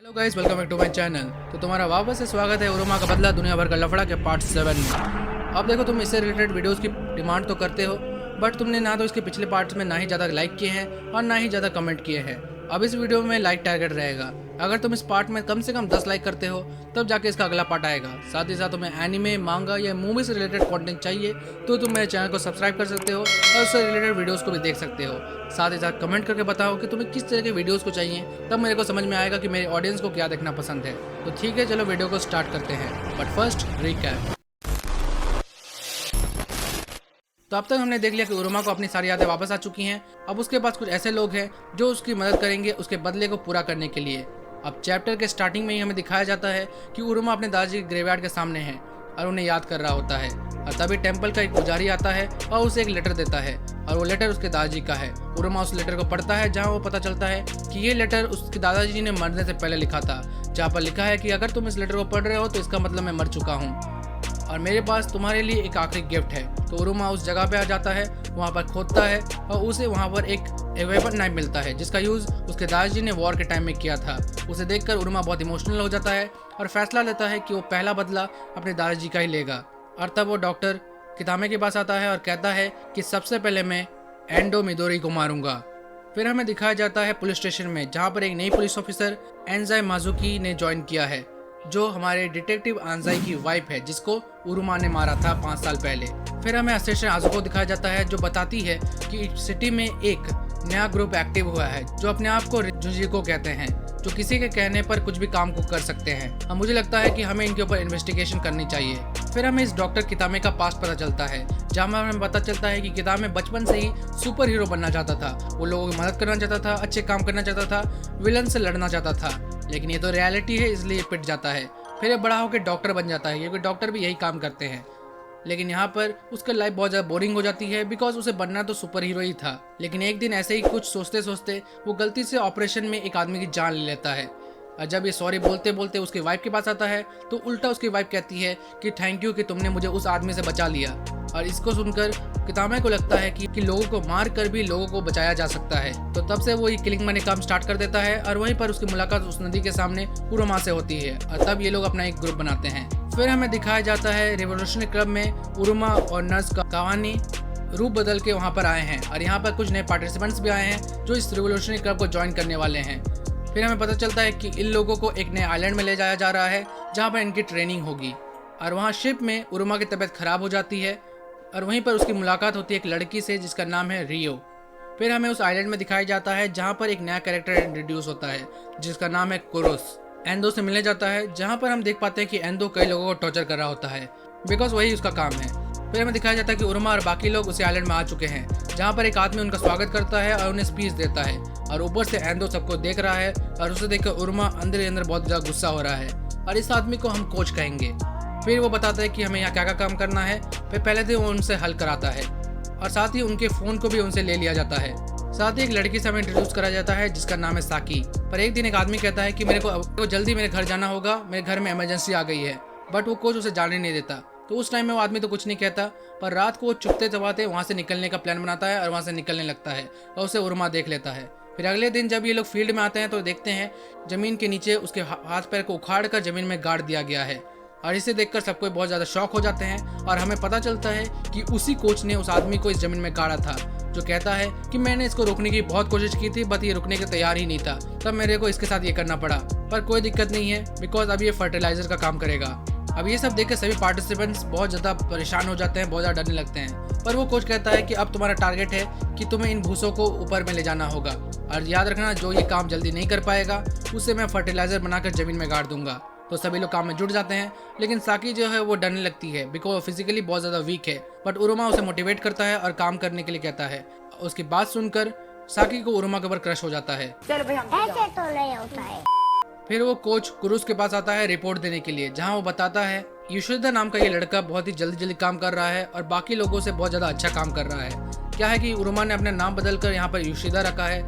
Hello guys, welcome back to my channel. तो तुम्हारा वापस से स्वागत है उरुमा का बदला दुनिया भर का लफड़ा के पार्ट 7 में। अब देखो, तुम इससे रिलेटेड वीडियोस की डिमांड तो करते हो, बट तुमने ना तो इसके पिछले पार्ट्स में ना ही ज़्यादा लाइक किए हैं और ना ही ज़्यादा कमेंट किए हैं। अब इस वीडियो में लाइक टारगेट रहेगा। अगर तुम इस पार्ट में कम से कम 10 लाइक करते हो तब जाके इसका अगला पार्ट आएगा। साथ ही साथ तुम्हें एनिमे, मांगा या मूवी से रिलेटेड कंटेंट चाहिए तो तुम मेरे चैनल को सब्सक्राइब कर सकते हो और उससे रिलेटेड वीडियोस को भी देख सकते हो। साथ ही साथ कमेंट करके बताओ कि तुम्हें किस तरह के वीडियोस को चाहिए, तब मेरे को समझ में आएगा कि मेरे ऑडियंस को क्या देखना पसंद है। तो ठीक है, चलो वीडियो को स्टार्ट करते हैं। But first recap. तो अब तक हमने देख लिया कि उरुमा को अपनी सारी यादें वापस आ चुकी हैं। अब उसके पास कुछ ऐसे लोग हैं जो उसकी मदद करेंगे उसके बदले को पूरा करने के लिए। अब चैप्टर के स्टार्टिंग में ही हमें दिखाया जाता है कि उरुमा अपने दादाजी के ग्रेवयार्ड के सामने है और उन्हें याद कर रहा होता है। और तभी टेम्पल का एक पुजारी आता है और उसे एक लेटर देता है और वो लेटर उसके दादाजी का है। उरुमा उस लेटर को पढ़ता है जहाँ वो पता चलता है कि ये लेटर उसके दादाजी ने मरने से पहले लिखा था, जहाँ पर लिखा है कि अगर तुम इस लेटर को पढ़ रहे हो तो इसका मतलब मैं मर चुका हूँ और मेरे पास तुम्हारे लिए एक आखिरी गिफ्ट है। तो उरुमा उस जगह पे आ जाता है, वहाँ पर खोदता है और उसे वहाँ पर एक वेपन नाइफ मिलता है जिसका यूज़ उसके दादाजी ने वॉर के टाइम में किया था। उसे देखकर उरुमा बहुत इमोशनल हो जाता है और फैसला लेता है कि वो पहला बदला अपने दादाजी का ही लेगा। और तब वो डॉक्टर कितामे के पास आता है और कहता है कि सबसे पहले मैं एंडो मिदोरी को मारूंगा। फिर हमें दिखाया जाता है पुलिस स्टेशन में, जहाँ पर एक नई पुलिस ऑफिसर एनजाई माजुकी ने ज्वाइन किया है, जो हमारे डिटेक्टिव आंजाई की वाइफ है जिसको उरुमा ने मारा था 5 साल पहले। फिर हमें असिस्टेंट आजुको दिखाया जाता है जो बताती है कि सिटी में एक नया ग्रुप एक्टिव हुआ है जो अपने आप को जुजिको कहते हैं, जो किसी के कहने पर कुछ भी काम को कर सकते हैं। अब मुझे लगता है कि हमें इनके ऊपर इन्वेस्टिगेशन करनी चाहिए। फिर हमें इस डॉक्टर कितामे का पास्ट पता चलता है, जहाँ हमें पता चलता है कि कितामे बचपन से ही सुपर हीरो बनना चाहता था। वो लोगों की मदद करना चाहता था, अच्छे काम करना चाहता था, विलन से लड़ना चाहता था, लेकिन ये तो रियलिटी है इसलिए पिट जाता है। फिर ये बड़ा होकर डॉक्टर बन जाता है क्योंकि डॉक्टर भी यही काम करते हैं। लेकिन यहाँ पर उसका लाइफ बहुत ज़्यादा बोरिंग हो जाती है बिकॉज उसे बनना तो सुपर हीरो ही था। लेकिन एक दिन ऐसे ही कुछ सोचते सोचते वो गलती से ऑपरेशन में एक आदमी की जान ले लेता है। और जब ये सॉरी बोलते बोलते उसकी वाइफ के पास आता है तो उल्टा उसकी वाइफ कहती है कि थैंक यू कि तुमने मुझे उस आदमी से बचा लिया। और इसको सुनकर कितामे को लगता है कि लोगों को मार कर भी लोगों को बचाया जा सकता है। तो तब से वो ये किलिंग मनी काम स्टार्ट कर देता है और वहीं पर उसकी मुलाकात उस नदी के सामने उरुमा से होती है और तब ये लोग अपना एक ग्रुप बनाते हैं। फिर हमें दिखाया जाता है रिवोल्यूशनरी क्लब में उरुमा और नर्स कावानी रूप बदल के वहाँ पर आए हैं और यहाँ पर कुछ नए पार्टिसिपेंट्स भी आए हैं जो इस रिवोल्यूशनरी क्लब को ज्वाइन करने वाले हैं। फिर हमें पता चलता है कि इन लोगों को एक नए आइलैंड में ले जाया जा रहा है जहाँ पर इनकी ट्रेनिंग होगी। और वहाँ शिप में उरुमा की तबीयत खराब हो जाती है और वहीं पर उसकी मुलाकात होती है एक लड़की से जिसका नाम है रियो। फिर हमें उस आइलैंड में दिखाया जाता है जहाँ पर एक नया कैरेक्टर इंट्रोड्यूस होता है जिसका नाम है कुरुस। एंडो से मिलने जाता है जहाँ पर हम देख पाते हैं कि एंडो कई लोगों को टॉर्चर कर रहा होता है बिकॉज वही उसका काम है। फिर हमें दिखाया जाता है कि उरुमा और बाकी लोग उसी आइलैंड में आ चुके हैं जहाँ पर एक आदमी उनका स्वागत करता है और उन्हें स्पीच देता है और ऊपर से एंडो सबको देख रहा है और उसे देखकर उरुमा अंदर ही अंदर बहुत ज़्यादा गुस्सा हो रहा है और इस आदमी को हम कोच कहेंगे। फिर वो बताता है कि हमें यहाँ क्या क्या काम करना है। फिर पहले दिन वो उनसे हल कराता है और साथ ही उनके फ़ोन को भी उनसे ले लिया जाता है। साथ ही एक लड़की से हमें इंट्रोड्यूस करा जाता है जिसका नाम है साकी। पर एक दिन एक आदमी कहता है कि मेरे को जल्दी मेरे घर जाना होगा, मेरे घर में इमरजेंसी आ गई है, बट वो कोच उसे जाने नहीं देता। तो उस टाइम में वो आदमी तो कुछ नहीं कहता, पर रात को वो चुपते चबाते वहाँ से निकलने का प्लान बनाता है और वहाँ से निकलने लगता है और उसे उरुमा देख लेता है। फिर अगले दिन जब ये लोग फील्ड में आते हैं तो देखते हैं जमीन के नीचे उसके हाथ पैर को उखाड़ कर जमीन में गाड़ दिया गया है और इसे देखकर सबको बहुत ज़्यादा शॉक हो जाते हैं। और हमें पता चलता है कि उसी कोच ने उस आदमी को इस जमीन में गाड़ा था, जो कहता है कि मैंने इसको रोकने की बहुत कोशिश की थी बट ये रुकने के तैयार ही नहीं था, तब मेरे को इसके साथ ये करना पड़ा। पर कोई दिक्कत नहीं है बिकॉज अब ये फर्टिलाइजर का काम करेगा। अब ये सब देखकर सभी पार्टिसिपेंट्स बहुत ज़्यादा परेशान हो जाते हैं, बहुत ज़्यादा डरने लगते हैं। पर वो कोच कहता है कि अब तुम्हारा टारगेट है कि तुम्हें इन भूसों को ऊपर में ले जाना होगा और याद रखना जो ये काम जल्दी नहीं कर पाएगा उसे मैं फर्टिलाइजर बनाकर जमीन में गाड़ दूंगा। तो सभी लोग काम में जुट जाते हैं, लेकिन साकी जो है वो डरने लगती है बिकॉज वो फिजिकली बहुत ज़्यादा वीक है। बट उरुमा उसे मोटिवेट करता है और काम करने के लिए कहता है। उसकी बात सुनकर साकी को उरुमा के ऊपर क्रश हो जाता है। चल भाई ऐसे तो नहीं होता है। फिर वो कोच कुरुस के पास आता है रिपोर्ट देने के लिए, जहाँ वो बताता है युशिदा नाम का ये लड़का बहुत ही जल्दी काम कर रहा है और बाकी लोगों से बहुत ज़्यादा अच्छा काम कर रहा है। क्या है कि उरुमा ने अपना नाम बदलकर यहाँ पर युशिदा रखा है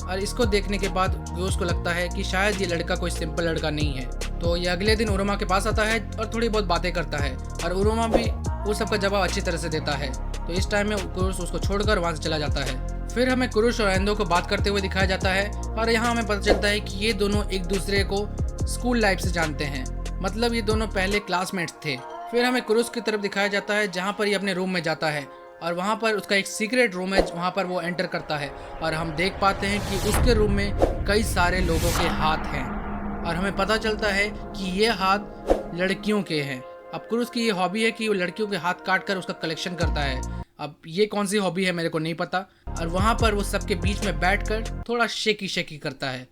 और इसको देखने के बाद क्यूस को लगता है कि शायद ये लड़का कोई सिंपल लड़का नहीं है। तो ये अगले दिन उरुमा के पास आता है और थोड़ी बहुत बातें करता है और उरुमा भी वो सबका जवाब अच्छी तरह से देता है। तो इस टाइम में कुरुस उसको छोड़कर वहाँ से चला जाता है। फिर हमें कुरुश और एंदो को बात करते हुए दिखाया जाता है और यहाँ हमें पता चलता है कि ये दोनों एक दूसरे को स्कूल लाइफ से जानते हैं, मतलब ये दोनों पहले क्लासमेट्स थे। फिर हमें क्रूस की तरफ दिखाया जाता है जहाँ पर ये अपने रूम में जाता है और वहाँ पर उसका एक सीक्रेट रूम है, वहाँ पर वो एंटर करता है और हम देख पाते हैं कि उसके रूम में कई सारे लोगों के हाथ हैं और हमें पता चलता है कि ये हाथ लड़कियों के हैं। अब क्रूस की ये हॉबी है कि वो लड़कियों के हाथ काट कर उसका कलेक्शन करता है। अब ये कौन सी हॉबी है मेरे को नहीं पता। और वहाँ पर वो सबके बीच में बैठकर थोड़ा शेकी करता है।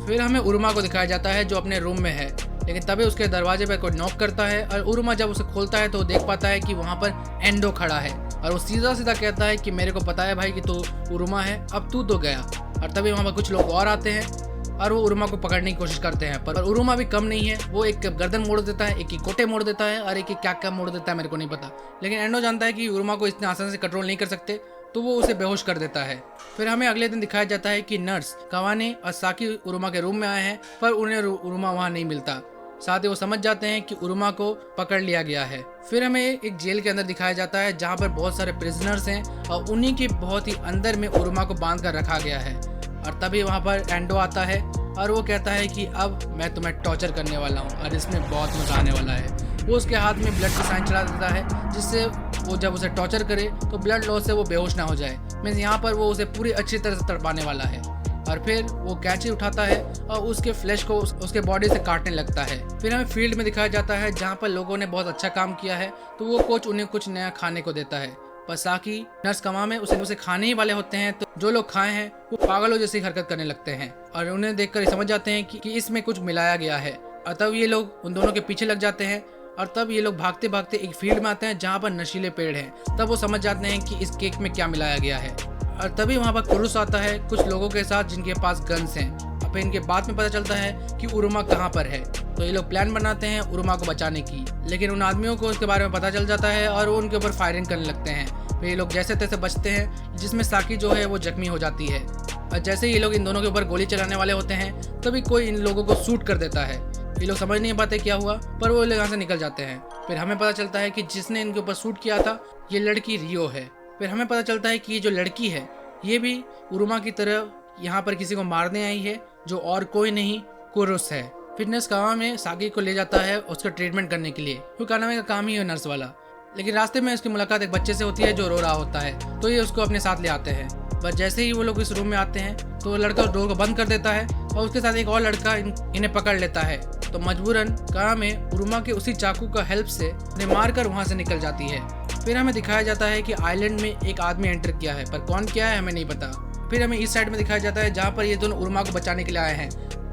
फिर हमें उरुमा को दिखाया जाता है जो अपने रूम में है, लेकिन तभी उसके दरवाजे पर कोई नॉक करता है और उरुमा जब उसे खोलता है तो देख पाता है कि वहाँ पर एंडो खड़ा है और वो सीधा कहता है कि मेरे को पता है भाई कि तू उरुमा है, अब तू तो गया। और तभी वहाँ पर कुछ लोग और आते हैं और वो उरुमा को पकड़ने की कोशिश करते हैं, पर उरुमा भी कम नहीं है। वो एक गर्दन मोड़ देता है, एक की कोटे मोड़ देता है और एक की क्या मोड़ देता है मेरे को नहीं पता, लेकिन एंडो जानता है कि उरुमा को इतने आसानी से कंट्रोल नहीं कर सकते, तो वो उसे बेहोश कर देता है। फिर हमें अगले दिन दिखाया जाता है कि नर्स कवाने और साकी उरुमा के रूम में आए हैं, पर उन्हें उरुमा वहाँ नहीं मिलता। साथ ही वो समझ जाते हैं कि उरुमा को पकड़ लिया गया है। फिर हमें एक जेल के अंदर दिखाया जाता है जहाँ पर बहुत सारे प्रिजनर्स हैं और उन्हीं के बहुत ही अंदर में उरुमा को बांध कर रखा गया है। और तभी वहाँ पर एंडो आता है और वो कहता है कि अब मैं तुम्हें टॉर्चर करने वाला हूँ और इसमें बहुत मजा आने वाला है। वो उसके हाथ में ब्लड का साइन चला देता है जिससे वो जब उसे टॉर्चर करे तो ब्लड लॉस से वो बेहोश ना हो जाए। मीन्स यहाँ पर वो उसे पूरी अच्छी तरह से तड़पाने वाला है। और फिर वो कैंची उठाता है और उसके फ्लैश को उसके बॉडी से काटने लगता है। फिर हमें फील्ड में दिखाया जाता है जहाँ पर लोगों ने बहुत अच्छा काम किया है, तो वो कोच उन्हें कुछ नया खाने को देता है। पर साकी नर्स कमा में उसे खाने ही वाले होते हैं, तो जो लोग खाए हैं वो पागलों जैसी हरकत करने लगते हैं और उन्हें देखकर समझ जाते हैं कि इसमें कुछ मिलाया गया है। और तब ये लोग उन दोनों के पीछे लग जाते हैं और तब ये लोग भागते भागते एक फील्ड में आते हैं जहाँ पर नशीले पेड़ हैं। तब वो समझ जाते हैं कि इस केक में क्या मिलाया गया है। और तभी वहाँ पर क्रूस आता है कुछ लोगों के साथ जिनके पास गन्स हैं। अब इनके बाद में पता चलता है कि उरुमा कहाँ पर है, तो ये लोग प्लान बनाते हैं उरुमा को बचाने की, लेकिन उन आदमियों को उसके बारे में पता चल जाता है और वो उनके ऊपर फायरिंग करने लगते हैं। फिर ये लोग जैसे तैसे बचते हैं, जिसमें साकी जो है वो जख्मी हो जाती है। और जैसे ये लोग इन दोनों के ऊपर गोली चलाने वाले होते हैं तभी कोई इन लोगों को शूट कर देता है। ये लोग समझ नहीं पाते क्या हुआ, पर वो यहाँ से निकल जाते हैं। फिर हमें पता चलता है कि जिसने इनके ऊपर शूट किया था ये लड़की रियो है। फिर हमें पता चलता है कि ये जो लड़की है ये भी उरुमा की तरह यहाँ पर किसी को मारने आई है, जो और कोई नहीं कुरुस है। फिर नर्स कावा में साकी को ले जाता है उसका ट्रीटमेंट करने के लिए, क्योंकि कानामे का काम ही है नर्स वाला। लेकिन रास्ते में उसकी मुलाकात एक बच्चे से होती है जो रो रहा होता है, तो ये उसको अपने साथ ले आते हैं। पर जैसे ही वो लोग इस रूम में आते हैं तो वो लड़का डोर को बंद कर देता है और उसके साथ एक और लड़का इन्हें पकड़ लेता है। तो मजबूरन कामे उरुमा के उसी चाकू का हेल्प से उन्हें मार कर वहाँ से निकल जाती है। फिर हमें दिखाया जाता है कि आइलैंड में एक आदमी एंटर किया है, पर कौन किया है हमें नहीं पता। फिर हमें इस साइड में दिखाया जाता है जहाँ पर ये दोनों उरुमा को बचाने के लिए आए हैं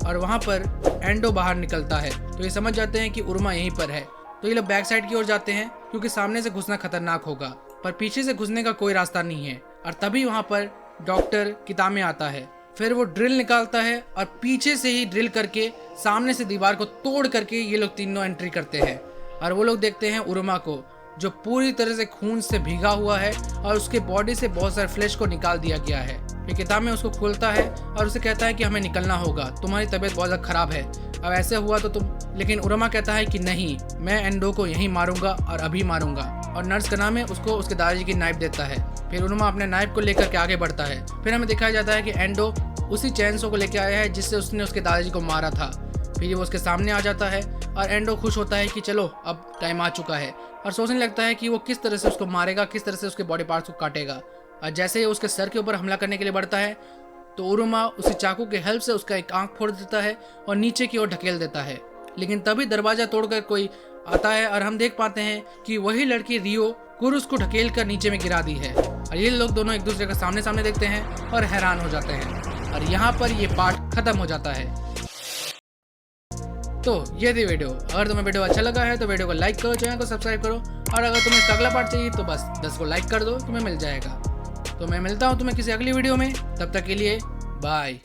और वहाँ पर एंडो बाहर निकलता है, तो ये समझ जाते हैं कि उरुमा यहीं पर है। तो ये लोग बैक साइड की ओर जाते हैं क्योंकि सामने से घुसना खतरनाक होगा, पर पीछे से घुसने का कोई रास्ता नहीं है। और तभी वहाँ पर डॉक्टर कितामे आता है। फिर वो ड्रिल निकालता है और पीछे से ही ड्रिल करके सामने से दीवार को तोड़ करके ये लोग तीनों एंट्री करते हैं। और वो लोग देखते हैं उरुमा को जो पूरी तरह से खून से भीगा हुआ है और उसके बॉडी से बहुत सारे फ्लैश को निकाल दिया गया है। फिर कितामे उसको खोलता है और उसे कहता है कि हमें निकलना होगा, तुम्हारी तबीयत बहुत ज़्यादा खराब है, अब ऐसे हुआ तो तुम। लेकिन उरुमा कहता है कि नहीं, मैं एंडो को यहीं मारूंगा और अभी मारूंगा। और नर्स का नाम है उसको उसके दादाजी की नाइफ देता है। फिर उरुमा अपने नाइफ को लेकर के आगे बढ़ता है। फिर हमें दिखाया जाता है कि एंडो उसी चैनसो को लेकर आया है जिससे उसने उसके दादाजी को मारा था। फिर वो उसके सामने आ जाता है और एंडो खुश होता है कि चलो अब टाइम आ चुका है, और सोचने लगता है कि वो किस तरह से उसको मारेगा, किस तरह से उसके बॉडी पार्ट्स को काटेगा। और जैसे ही उसके सर के ऊपर हमला करने के लिए बढ़ता है तो उरुमा उसी चाकू के हेल्प से उसका एक आंख फोड़ देता है और नीचे की ओर ढकेल देता है। लेकिन तभी दरवाजा तोड़कर कोई आता है और हम देख पाते हैं कि वही लड़की रियो कुरुस को ढकेल कर नीचे में गिरा दी है। और ये लोग दोनों एक दूसरे का सामने सामने देखते हैं और हैरान हो जाते हैं। और यहाँ पर ये पार्ट खत्म हो जाता है। तो ये थी वीडियो। अगर तुम्हें वीडियो अच्छा लगा है तो वीडियो को लाइक करो, चैनल को सब्सक्राइब करो, और अगर तुम्हें इसका अगला पार्ट चाहिए तो बस 10 को लाइक कर दो, तुम्हें मिल जाएगा। तो मैं मिलता हूँ तुम्हें किसी अगली वीडियो में, तब तक के लिए बाय।